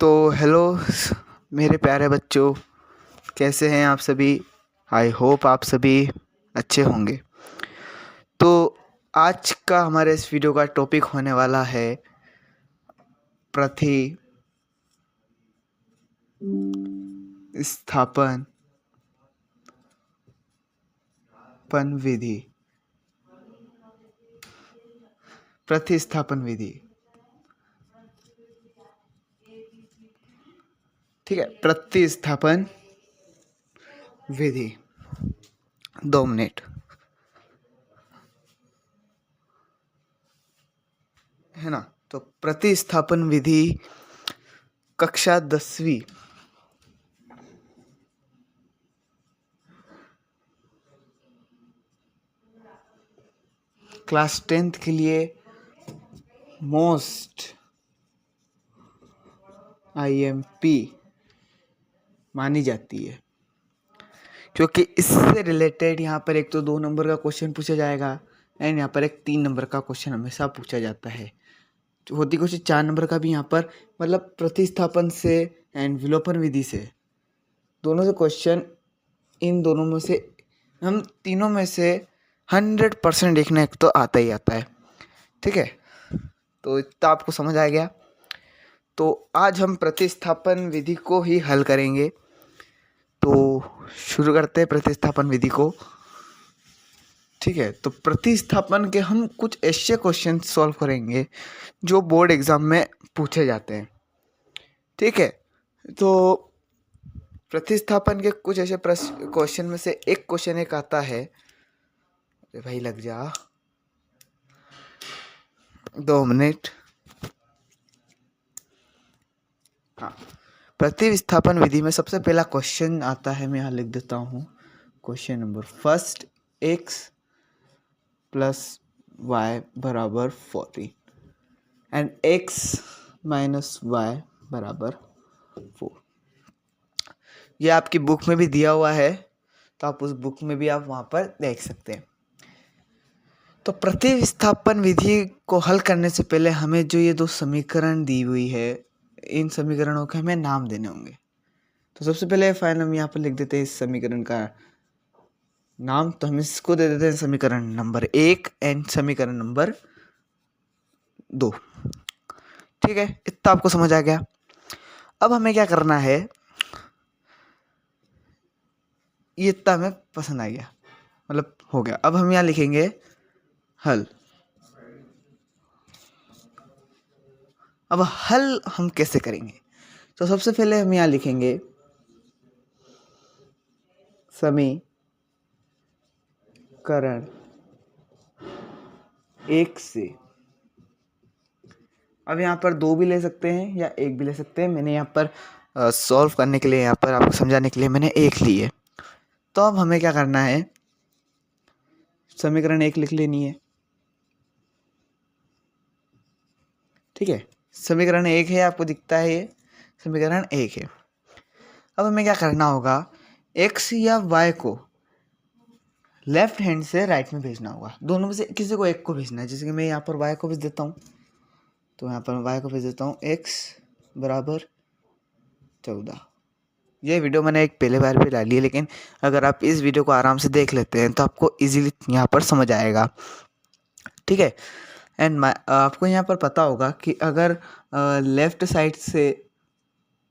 तो हेलो मेरे प्यारे बच्चों, कैसे हैं आप सभी। आई होप आप सभी अच्छे होंगे। तो आज का हमारे इस वीडियो का टॉपिक होने वाला है प्रतिस्थापन विधि। प्रतिस्थापन विधि, ठीक है। प्रतिस्थापन विधि, 2 मिनट है ना। तो प्रतिस्थापन विधि कक्षा 10वीं क्लास 10th के लिए मोस्ट IMP मानी जाती है, क्योंकि इससे रिलेटेड यहाँ पर एक तो 2 नंबर का क्वेश्चन पूछा जाएगा एंड यहाँ पर एक 3 नंबर का क्वेश्चन हमेशा पूछा जाता है। जो होती क्वेश्चन 4 नंबर का भी यहाँ पर, मतलब प्रतिस्थापन से एंड विलोपन विधि से, दोनों से क्वेश्चन, इन दोनों में से हम तीनों में से 100% देखना एक तो आता ही आता है, ठीक है। तो इतना आपको समझ आ गया। तो आज हम प्रतिस्थापन विधि को ही हल करेंगे। तो शुरू करते हैं प्रतिस्थापन विधि को, ठीक है। तो प्रतिस्थापन के हम कुछ ऐसे क्वेश्चन सॉल्व करेंगे जो बोर्ड एग्जाम में पूछे जाते हैं, ठीक है। तो प्रतिस्थापन के कुछ ऐसे क्वेश्चन में से एक क्वेश्चन एक आता है, अरे भाई लग जा 2 मिनट। हाँ, प्रतिस्थापन विधि में सबसे पहला क्वेश्चन आता है, मैं यहाँ लिख देता हूँ। Question number first, x plus y बराबर 14 एंड x माइनस वाई बराबर 4। ये आपकी बुक में भी दिया हुआ है, तो आप उस बुक में भी आप वहाँ पर देख सकते हैं। तो प्रतिस्थापन विधि को हल करने से पहले हमें जो ये 2 समीकरण दी हुई है, इन समीकरणों के हमें नाम देने होंगे। तो सबसे पहले फाइल हम यहाँ पर लिख देते हैं इस समीकरण का नाम। तो हम इसको दे देते हैं समीकरण नंबर 1 एंड समीकरण नंबर 2, ठीक है। इतना आपको समझ आ गया। अब हमें क्या करना है, ये इतना हमें पसंद आ गया, मतलब हो गया। अब हम यहाँ लिखेंगे हल। अब हल हम कैसे करेंगे, तो सबसे पहले हम यहाँ लिखेंगे समीकरण 1 से। अब यहाँ पर 2 भी ले सकते हैं या 1 भी ले सकते हैं। मैंने यहाँ पर सॉल्व करने के लिए, यहाँ पर आपको समझाने के लिए मैंने 1 ली है। तो अब हमें क्या करना है, समीकरण 1 लिख लेनी है, ठीक है। समीकरण 1 है, आपको दिखता है ये समीकरण 1 है। अब हमें क्या करना होगा, x या y को लेफ्ट हैंड से राइट में भेजना होगा। दोनों में से किसी को एक को भेजना है। जैसे कि मैं यहाँ पर y को भेज देता हूँ, तो यहाँ पर y को भेज देता हूँ x बराबर 14। ये वीडियो मैंने एक पहले बार भी डाली है, लेकिन अगर आप इस वीडियो को आराम से देख लेते हैं तो आपको इजीली यहाँ पर समझ आएगा, ठीक है। एंड आपको यहाँ पर पता होगा कि अगर लेफ्ट साइड से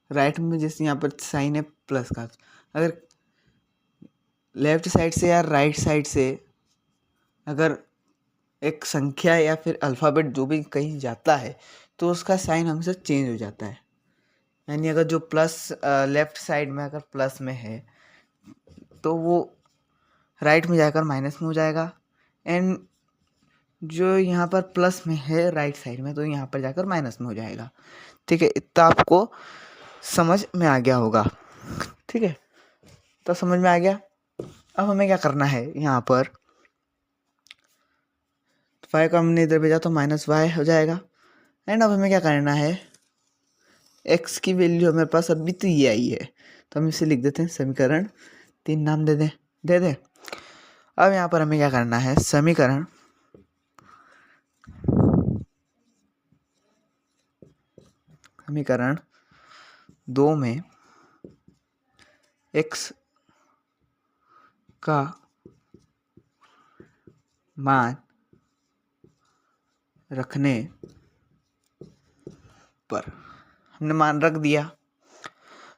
राइट में, जैसे यहाँ पर साइन है प्लस का, अगर लेफ्ट साइड से या राइट साइड से अगर एक संख्या या फिर अल्फ़ाबेट जो भी कहीं जाता है, तो उसका साइन हमेशा चेंज हो जाता है। यानी अगर जो प्लस लेफ्ट साइड में अगर प्लस में है, तो वो राइट में जाकर माइनस में हो जाएगा। एंड जो यहाँ पर प्लस में है राइट साइड में, तो यहाँ पर जाकर माइनस में हो जाएगा, ठीक है। इतना आपको समझ में आ गया होगा, ठीक है। तो समझ में आ गया। अब हमें क्या करना है, यहाँ पर 5 का हमने इधर भेजा तो माइनस वाई हो जाएगा। एंड अब हमें क्या करना है, x की वैल्यू हमारे पास अभी तो ये आई है, तो हम इसे लिख देते हैं समीकरण 3, नाम दे दें। अब यहाँ पर हमें क्या करना है, समीकरण दो में x का मान रखने पर, हमने मान रख दिया,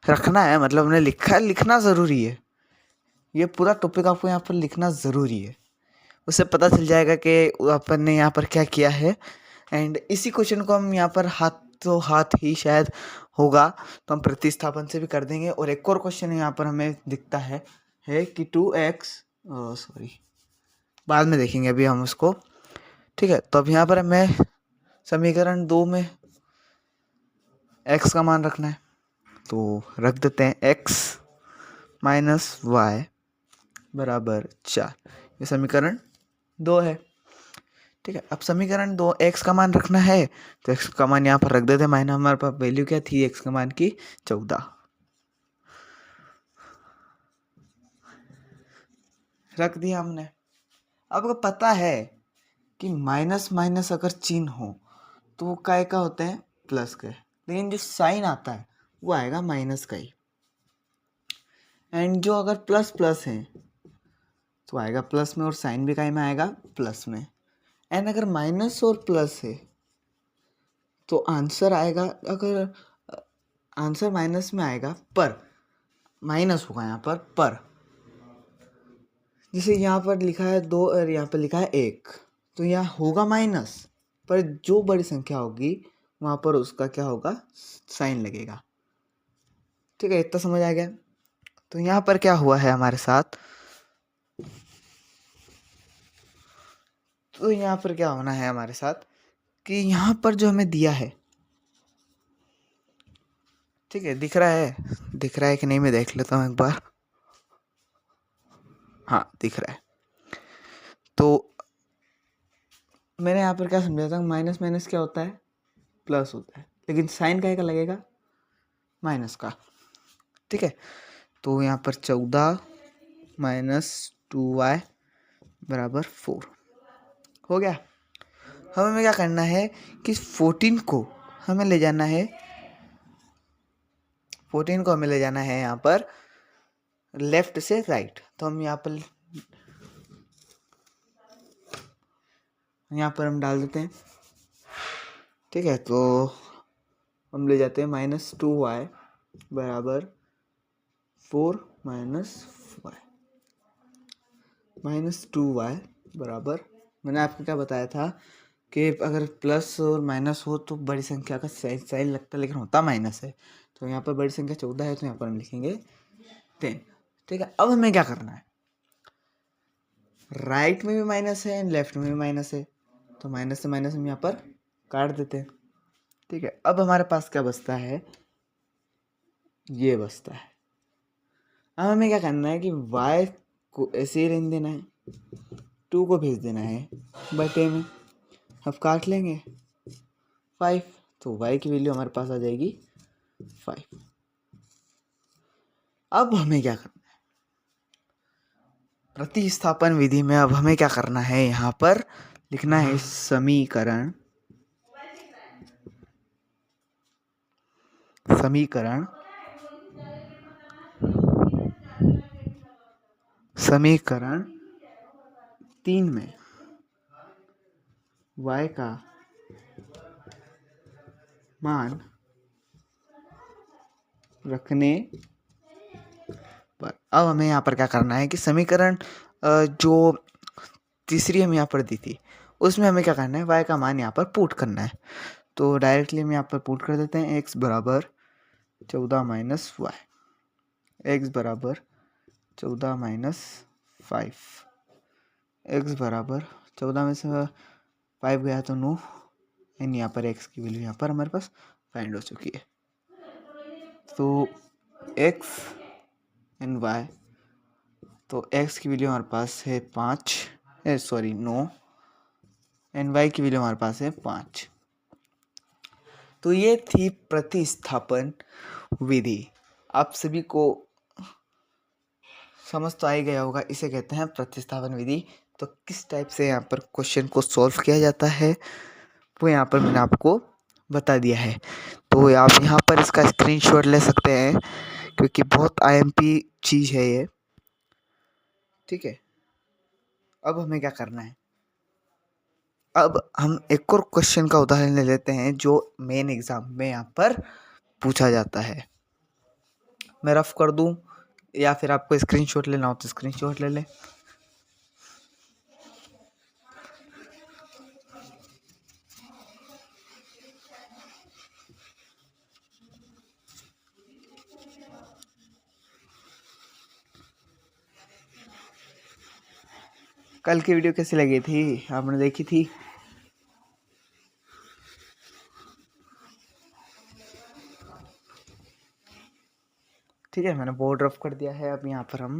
रखना है मतलब हमने लिखा, लिखना ज़रूरी है, ये पूरा टॉपिक आपको यहाँ पर लिखना ज़रूरी है, उससे पता चल जाएगा कि अपन ने यहाँ पर क्या किया है। एंड इसी क्वेश्चन को हम यहाँ पर हाथ ही शायद होगा तो हम प्रतिस्थापन से भी कर देंगे। और एक और क्वेश्चन यहाँ पर हमें दिखता है कि 2x, सॉरी बाद में देखेंगे अभी हम उसको, ठीक है। तो अब यहाँ पर हमें समीकरण 2 में x का मान रखना है, तो रख देते हैं x माइनस वाई बराबर 4, ये समीकरण 2 है, ठीक है। अब समीकरण 2 x का मान रखना है, तो x का मान यहाँ पर रख देते हैं, माइनस हमारे पास वैल्यू क्या थी x का मान की 14, रख दिया हमने। अब आपको पता है कि माइनस माइनस अगर चिन्ह हो तो वो काय का होते हैं, प्लस के, लेकिन जो साइन आता है वो आएगा माइनस का ही। एंड जो अगर प्लस प्लस है तो आएगा प्लस में, और साइन भी काय में आएगा, प्लस में। एंड अगर माइनस और प्लस है तो आंसर आएगा, अगर आंसर माइनस में आएगा पर माइनस होगा यहाँ पर जैसे यहाँ पर लिखा है 2 और यहाँ पर लिखा है 1, तो यहाँ होगा माइनस, पर जो बड़ी संख्या होगी वहाँ पर उसका क्या होगा, साइन लगेगा, ठीक है। इतना समझ आ गया। तो यहाँ पर क्या हुआ है हमारे साथ, तो यहाँ पर क्या होना है हमारे साथ कि यहाँ पर जो हमें दिया है, ठीक है, दिख रहा है कि नहीं, मैं देख लेता हूँ एक बार, हाँ दिख रहा है। तो मैंने यहाँ पर क्या समझा था, माइनस माइनस क्या होता है, प्लस होता है, लेकिन साइन का लगेगा माइनस का, ठीक है। तो यहाँ पर 14 माइनस 2y बराबर 4 हो गया। अब हमें क्या करना है कि 14 को हमें ले जाना है यहाँ पर लेफ्ट से राइट। तो हम यहाँ पर हम डाल देते हैं, ठीक है। तो हम ले जाते हैं -2y बराबर 4 -2y बराबर, मैंने आपको क्या बताया था कि अगर प्लस और माइनस हो तो बड़ी संख्या का साइन लगता है, लेकिन होता माइनस है। तो यहाँ पर बड़ी संख्या 14 है, तो यहाँ पर हम लिखेंगे 10, ठीक है। अब हमें क्या करना है, राइट में भी माइनस है एंड लेफ्ट में भी माइनस है, तो माइनस से माइनस हम यहाँ पर काट देते हैं, ठीक है। अब हमारे पास क्या बचता है, ये बचता है। अब हमें क्या करना है कि y को ऐसे ही रहने देना है, 2 को भेज देना है बटे में, अब काट लेंगे 5, तो y की वैल्यू हमारे पास आ जाएगी 5। अब हमें क्या करना है, प्रतिस्थापन विधि में अब हमें क्या करना है, यहाँ पर लिखना है समीकरण समीकरण 3 में y का मान रखने पर। अब हमें यहाँ पर क्या करना है कि समीकरण जो तीसरी हम यहाँ पर दी थी उसमें हमें क्या करना है, y का मान यहाँ पर पुट करना है। तो डायरेक्टली हम यहाँ पर पुट कर देते हैं, x बराबर 14 माइनस वाई, x बराबर 14 माइनस 5, x बराबर 14 में से 5 गया तो 9, एंड यहाँ पर x की वैल्यू यहाँ पर हमारे पास फाइंड हो चुकी है। तो x एंड y, तो x की वैल्यू हमारे पास है 9, एंड y की वैल्यू हमारे पास है 5। तो ये थी प्रतिस्थापन विधि। आप सभी को समझ तो आ ही गया होगा, इसे कहते हैं प्रतिस्थापन विधि। तो किस टाइप से यहाँ पर क्वेश्चन को सॉल्व किया जाता है वो यहाँ पर मैंने आपको बता दिया है। तो तो आप यहाँ पर इसका स्क्रीनशॉट ले सकते हैं क्योंकि बहुत आईएमपी चीज़ है ये। ठीक है, अब हमें क्या करना है, अब हम एक और क्वेश्चन का उदाहरण ले लेते हैं जो मेन एग्जाम में यहाँ पर पूछा जाता है। मैं रफ कर दूं या फिर आपको स्क्रीनशॉट लेना हो तो स्क्रीनशॉट ले लें। कल की वीडियो कैसी लगी थी, आपने देखी थी? ठीक है, मैंने बोर्ड रफ कर दिया है। अब यहाँ पर हम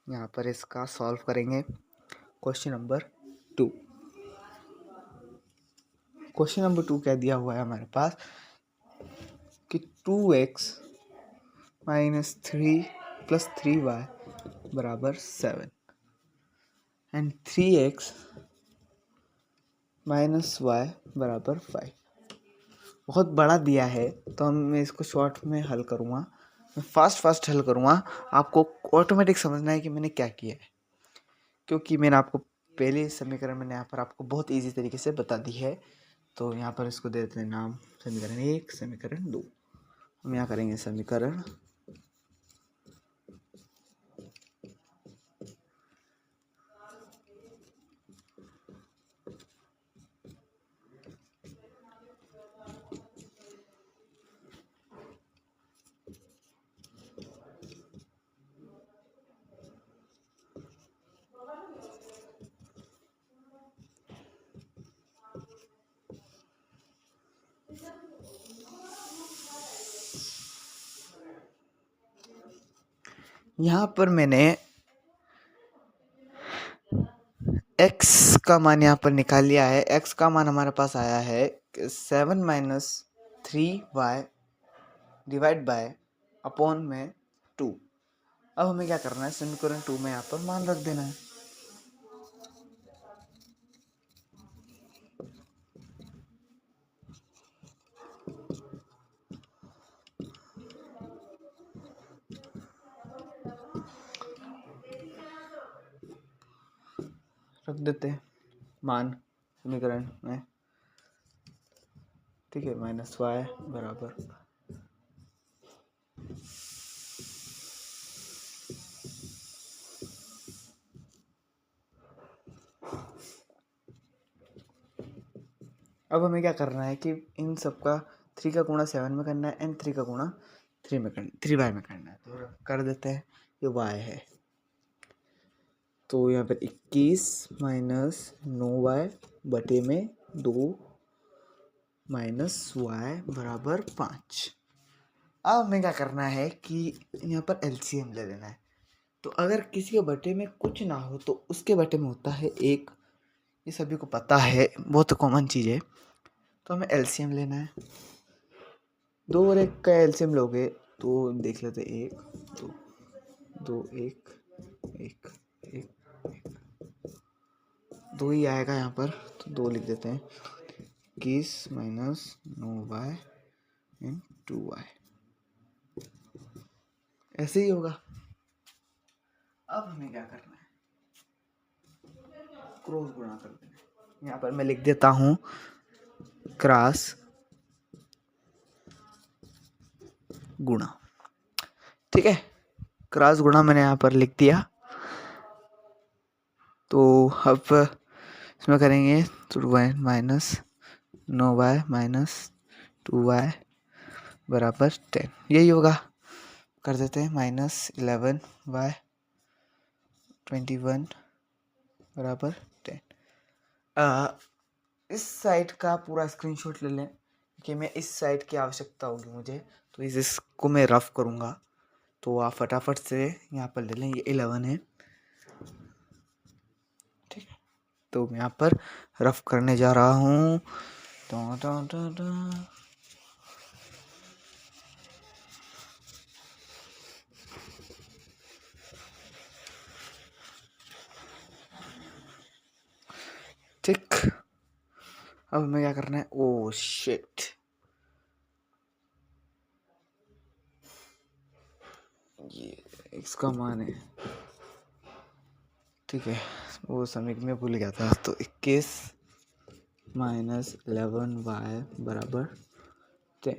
यहाँ पर इसका सॉल्व करेंगे। Question number 2। क्वेश्चन नंबर 2 क्या दिया हुआ है हमारे पास कि 2x माइनस 3 प्लस 3y बराबर 7 एंड 3x माइनस y बराबर 5। बहुत बड़ा दिया है तो मैं इसको शॉर्ट में हल करूँगा, मैं फास्ट हल करूँगा। आपको ऑटोमेटिक समझना है कि मैंने क्या किया है, क्योंकि मैंने आपको पहले समीकरण मैंने यहाँ पर आपको बहुत इजी तरीके से बता दी है। तो यहाँ पर इसको दे देते हैं नाम समीकरण 1, समीकरण 2। हम यहाँ करेंगे समीकरण यहाँ पर मैंने x का मान यहाँ पर निकाल लिया है। x का मान हमारे पास आया है 7 minus 3y divide by upon में 2। अब हमें क्या करना है, समीकरण 2 में यहाँ पर मान रख देना है। रख देते हैं मान समीकरण में। ठीक है, माइनस y बराबर अब हमें क्या करना है कि इन सब का 3 का गुणा 7 में करना है एंड 3 का गुणा 3 में करना 3y में करना है। तो कर देते हैं, ये y है। तो यहाँ पर 21 माइनस 9y बटे में 2 माइनस y बराबर 5। अब हमें क्या करना है कि यहाँ पर एलसीएम ले लेना है। तो अगर किसी के बटे में कुछ ना हो तो उसके बटे में होता है 1, ये सभी को पता है, बहुत कॉमन चीज़ है। तो हमें एलसीएम लेना है। 2 और 1 का एलसीएम लोगे तो देख लेते 1 2 2 1 1 1 2 ही आएगा यहाँ पर, तो 2 लिख देते हैं। 21 माइनस 9y एंड 2y ऐसे ही होगा। अब हमें क्या करना है, क्रॉस गुणा कर देना है। यहाँ पर मैं लिख देता हूँ क्रॉस गुणा। ठीक है, क्रॉस गुणा मैंने यहाँ पर लिख दिया। तो अब इसमें करेंगे तो 1 माइनस 9y माइनस 2y बराबर 10, यही होगा। कर देते हैं माइनस 11y 21 बराबर 10। इस साइड का पूरा स्क्रीनशॉट ले लें कि मैं इस साइड की आवश्यकता होगी मुझे, तो इसको मैं रफ करूँगा। तो आप फटाफट से यहाँ पर ले लें, ये 11 है। ठीक है, तो मैं यहाँ पर रफ करने जा रहा हूँ। ठीक, अब हमें क्या करना है, ओ शिट, ये x का मान है, ठीक है। वो समीकरण में भूल गया था। तो 21 माइनस 11y बराबर 10।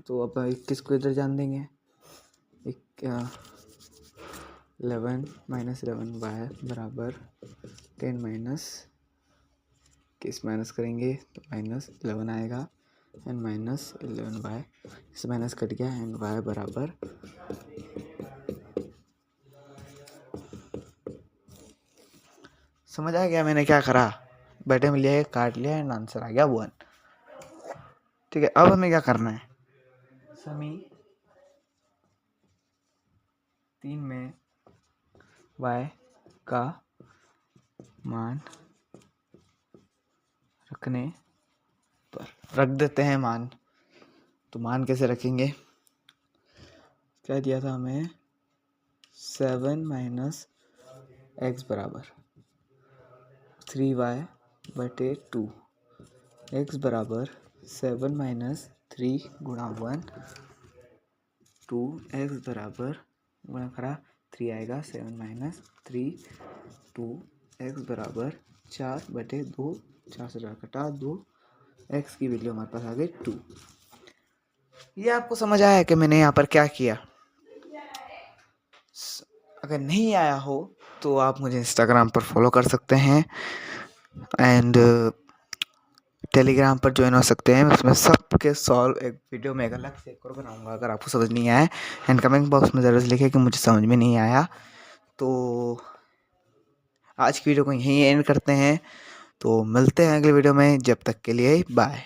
तो अब 21 को इधर जान देंगे। 11 माइनस 11y बराबर 10 माइनस 21 माइनस करेंगे तो माइनस 11 आएगा एंड माइनस 11y, इसे माइनस कट गया एंड y बराबर समझ आ गया मैंने क्या करा। बैठे में लिया, काट लिया एंड आंसर आ गया 1। ठीक है, अब हमें क्या करना है, समी 3 में y का मान रखने पर रख देते हैं मान। तो मान कैसे रखेंगे, क्या दिया था हमें, 7 माइनस एक्स बराबर 3y बटे 2, एक्स बराबर 7 माइनस 3 गुणा 1, 2 एक्स बराबर गुणा करा 3 आएगा, 7 माइनस 3 2 एक्स बराबर 4 बटे 2, 4 से 4 कटा 2, एक्स की वैल्यू हमारे पास आ गई 2। ये आपको समझ आया कि मैंने यहाँ पर क्या किया। अगर नहीं आया हो तो आप मुझे इंस्टाग्राम पर फॉलो कर सकते हैं एंड टेलीग्राम पर ज्वाइन हो सकते हैं। उसमें सबके सॉल्व एक वीडियो में एक अलग से एक और बनाऊंगा अगर आपको समझ नहीं आया। एंड कमेंट बॉक्स में ज़रूर लिखें कि मुझे समझ में नहीं आया। तो आज की वीडियो को यहीं एंड करते हैं। तो मिलते हैं अगले वीडियो में, जब तक के लिए बाय।